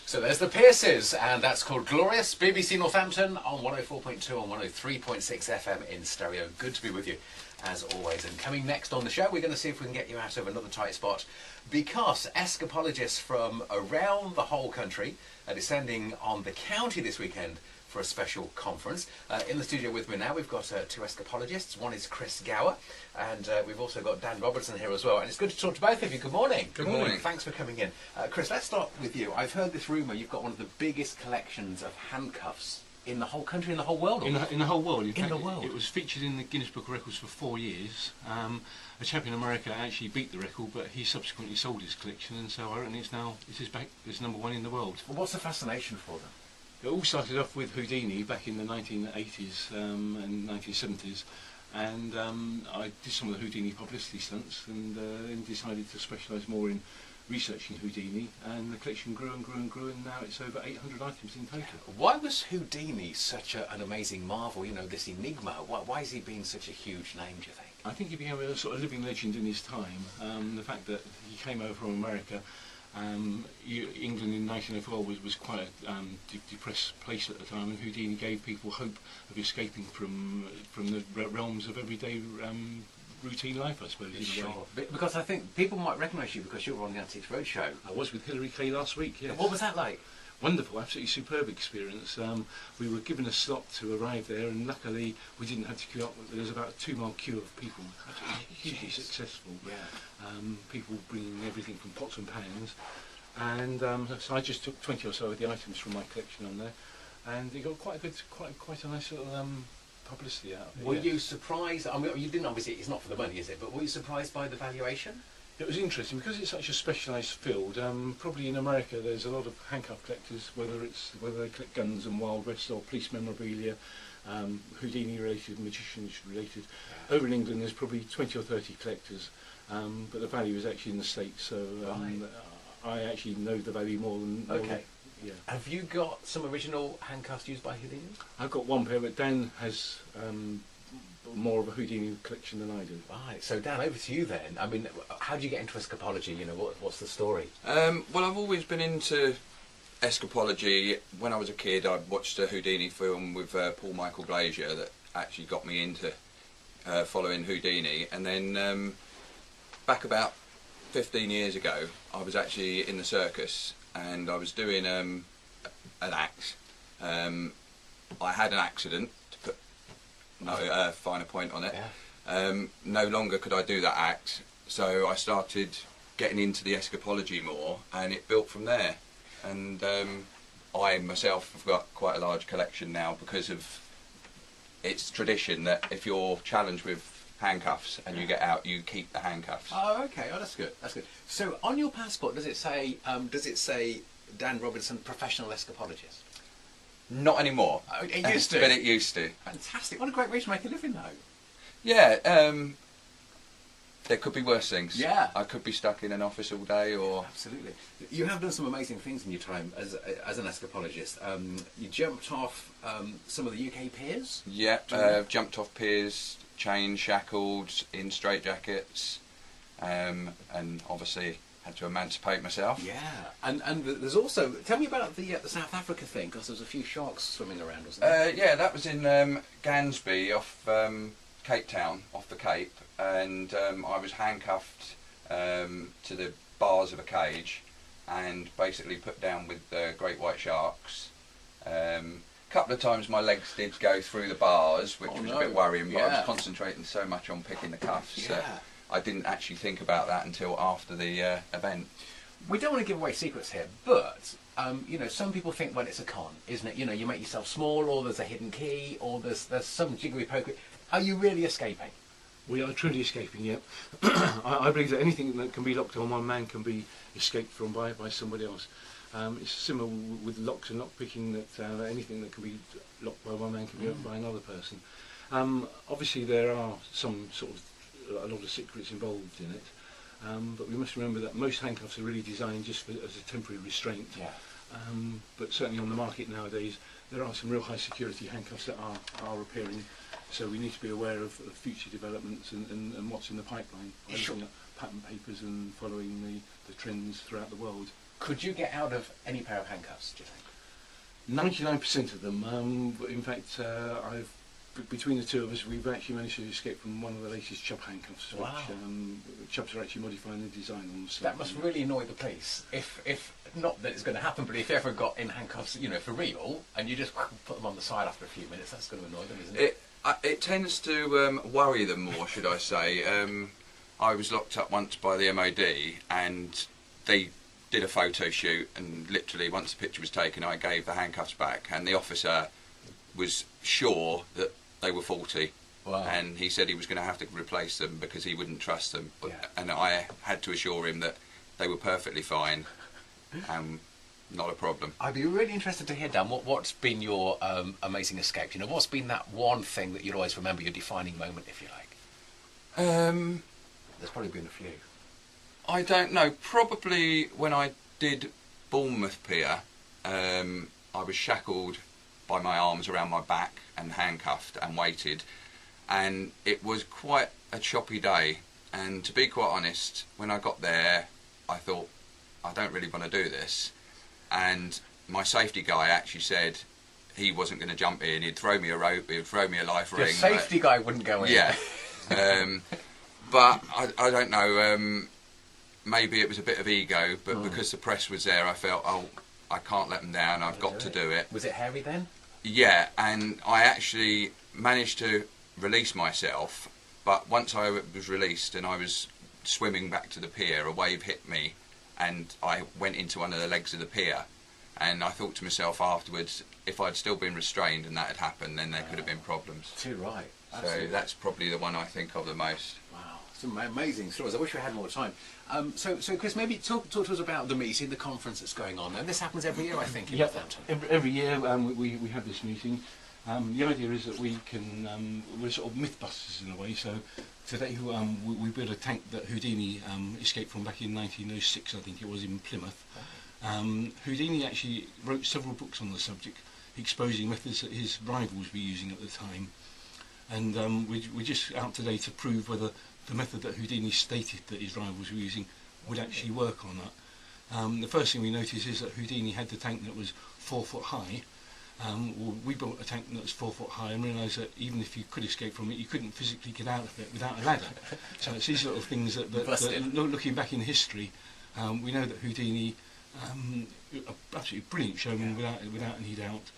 So there's the Pierces, and that's called Glorious. BBC Northampton on 104.2 on 103.6 FM in stereo. Good to be with you, as always. And coming next on the show, we're going to see if we can get you out of another tight spot, because escapologists from around the whole country are descending on the county this weekend for a special conference. In the studio with me now, we've got two escapologists. One is Chris Gower, and we've also got Dan Robertson here as well. And it's good to talk to both of you. Good morning. Good morning. Thanks for coming in. Chris, let's start with you. I've heard this rumour you've got one of the biggest collections of handcuffs in the whole country, in the whole world. In the whole world. In fact, the world. It was featured in the Guinness Book of Records for 4 years. A chap in America actually beat the record, but he subsequently sold his collection, and so I reckon it's number one in the world. Well, what's the fascination for them? It all started off with Houdini back in the 1980s and 1970s, and I did some of the Houdini publicity stunts, and then decided to specialise more in researching Houdini, and the collection grew and grew and grew, and now it's over 800 items in total. Why was Houdini such an amazing marvel, you know, this enigma? Why has he been such a huge name, do you think? I think he became a sort of living legend in his time. The fact that he came over from America, England in 1904 was quite a depressed place at the time, and Houdini gave people hope of escaping from the realms of everyday routine life, I suppose. Sure. Because I think people might recognise you because you were on the Antiques Roadshow. I was with Hilary Kay last week, yes. What was that like? Wonderful, absolutely superb experience. We were given a slot to arrive there, and luckily we didn't have to queue up. There was about a 2-mile queue of people, absolutely hugely successful. Yeah. People bringing everything from pots and pans, and so I just took 20 or so of the items from my collection on there, and it got quite a nice little publicity out of it. Were you surprised? I mean, you didn't, obviously. It's not for the money, is it? But were you surprised by the valuation? It was interesting because it's such a specialised field. Probably in America there's a lot of handcuff collectors, whether they collect guns and Wild West or police memorabilia, Houdini related, magicians related. Yeah. Over in England there's probably 20 or 30 collectors, but the value is actually in the States, so I actually know the value more than... Okay. Yeah. Have you got some original handcuffs used by Houdini? I've got one pair, but Dan has more of a Houdini collection than I do. Right, so Dan, over to you then. I mean, how do you get into escapology? You know, what's the story? Well, I've always been into escapology. When I was a kid, I watched a Houdini film with Paul Michael Glazier that actually got me into following Houdini. And then back about 15 years ago, I was actually in the circus, and I was doing an act. I had an accident, to put no finer point on it. Yeah. No longer could I do that act, so I started getting into the escapology more, and it built from there. And I myself have got quite a large collection now because of its tradition that if you're challenged with handcuffs and you get out, you keep the handcuffs. Oh, okay. Oh, that's good. That's good. So, on your passport, does it say Dan Robinson, professional escapologist? Not anymore. Oh, it used to. But it used to. Fantastic. What a great way to make a living, though. Yeah. There could be worse things. Yeah. I could be stuck in an office all day, or... Absolutely. You have done some amazing things in your time as an escapologist. You jumped off some of the UK piers. Yeah. Jumped off piers, chained, shackled, in straitjackets, and obviously had to emancipate myself. Yeah. And there's also... Tell me about the South Africa thing, because there's a few sharks swimming around, wasn't there? Yeah, that was in Gansby, off Cape Town, off the Cape. And I was handcuffed to the bars of a cage and basically put down with great white sharks. A couple of times my legs did go through the bars, which was a bit worrying, but I was concentrating so much on picking the cuffs that I didn't actually think about that until after the event. We don't want to give away secrets here, but you know, some people think, well, it's a con, isn't it? You know, you make yourself small, or there's a hidden key, or there's some jiggery pokery. Are you really escaping? We are truly escaping, yeah. I believe that anything that can be locked on one man can be escaped from by somebody else. It's similar with locks and lockpicking, that anything that can be locked by one man can be locked by another person. Obviously there are some sort of, a lot of secrets involved in it, but we must remember that most handcuffs are really designed just as a temporary restraint. Yeah. But certainly on the market nowadays, there are some real high security handcuffs that are appearing. So we need to be aware of future developments and what's in the pipeline by looking at patent papers and following the trends throughout the world. Could you get out of any pair of handcuffs, do you think? 99% of them. In fact, between the two of us, we've actually managed to escape from one of the latest chub handcuffs. Wow. Which chubs are actually modifying the design on them. So That must really annoy the police. If not that it's going to happen, but if you ever got in handcuffs, you know, for real, and you just put them on the side after a few minutes, that's going to annoy them, isn't it? It tends to worry them more, should I say. I was locked up once by the MOD, and they did a photo shoot, and literally once the picture was taken I gave the handcuffs back, and the officer was sure that they were faulty. Wow. And he said he was going to have to replace them because he wouldn't trust them. Yeah. And I had to assure him that they were perfectly fine and not a problem. I'd be really interested to hear, Dan, what's been your amazing escape? You know, what's been that one thing that you'd always remember, your defining moment, if you like? There's probably been a few. I don't know. Probably when I did Bournemouth Pier, I was shackled by my arms around my back and handcuffed and waited, and it was quite a choppy day. And to be quite honest, when I got there, I thought, I don't really want to do this. And my safety guy actually said he wasn't going to jump in. He'd throw me a rope, he'd throw me a life ring. The safety guy wouldn't go in. Yeah. But I don't know. Maybe it was a bit of ego, but because the press was there, I felt, oh, I can't let them down. I've got to do it. Was it hairy then? Yeah, and I actually managed to release myself. But once I was released and I was swimming back to the pier, a wave hit me, and I went into one of the legs of the pier. And I thought to myself afterwards, if I'd still been restrained and that had happened, then there could have been problems. Too right. So Absolutely. that's probably the one I think of the most. Wow, some amazing stories. I wish we had more time. So Chris, maybe talk to us about the meeting, the conference that's going on. And this happens every year, I think, in Northampton. Every year we have this meeting. The idea is that we can, we're sort of mythbusters in a way. So today we built a tank that Houdini escaped from back in 1906, I think it was, in Plymouth. Houdini actually wrote several books on the subject, exposing methods that his rivals were using at the time. And we're just out today to prove whether the method that Houdini stated that his rivals were using would actually work or not. The first thing we noticed is that Houdini had the tank that was 4 foot high. Well, we built a tank that's 4 foot high and realised that even if you could escape from it, you couldn't physically get out of it without a ladder. So it's these little things that looking back in history, we know that Houdini, absolutely brilliant showman without any doubt.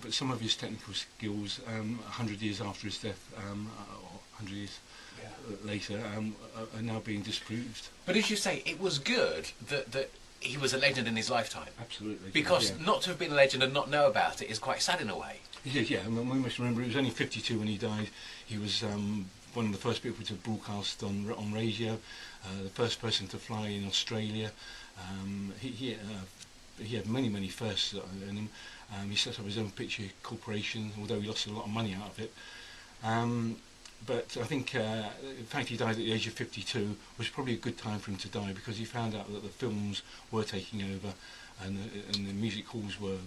But some of his technical skills, 100 years after his death, or 100 years later, are now being disproved. But as you say, it was good that he was a legend in his lifetime. Absolutely. Because not to have been a legend and not know about it is quite sad in a way. Yeah. I mean, we must remember he was only 52 when he died. He was one of the first people to broadcast on radio, the first person to fly in Australia. He had many firsts in him. He set up his own picture corporation, although he lost a lot of money out of it. But I think the fact he died at the age of 52 was probably a good time for him to die, because he found out that the films were taking over and the music halls were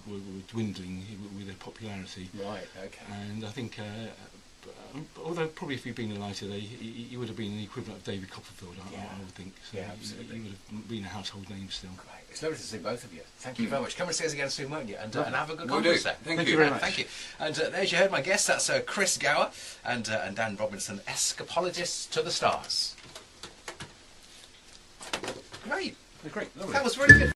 dwindling with their popularity. Right, okay. And I think, although probably if he'd been alive today, he would have been the equivalent of David Copperfield, I would think. So yeah, absolutely. He would have been a household name still. Great. It's lovely to see both of you. Thank you very much. Come and see us again soon, won't you? And have a good Will conference do. there. Thank you very much. Thank you. And as you heard my guests, that's Chris Gower and Dan Robinson, escapologists to the stars. Great. Great, lovely. That was really good.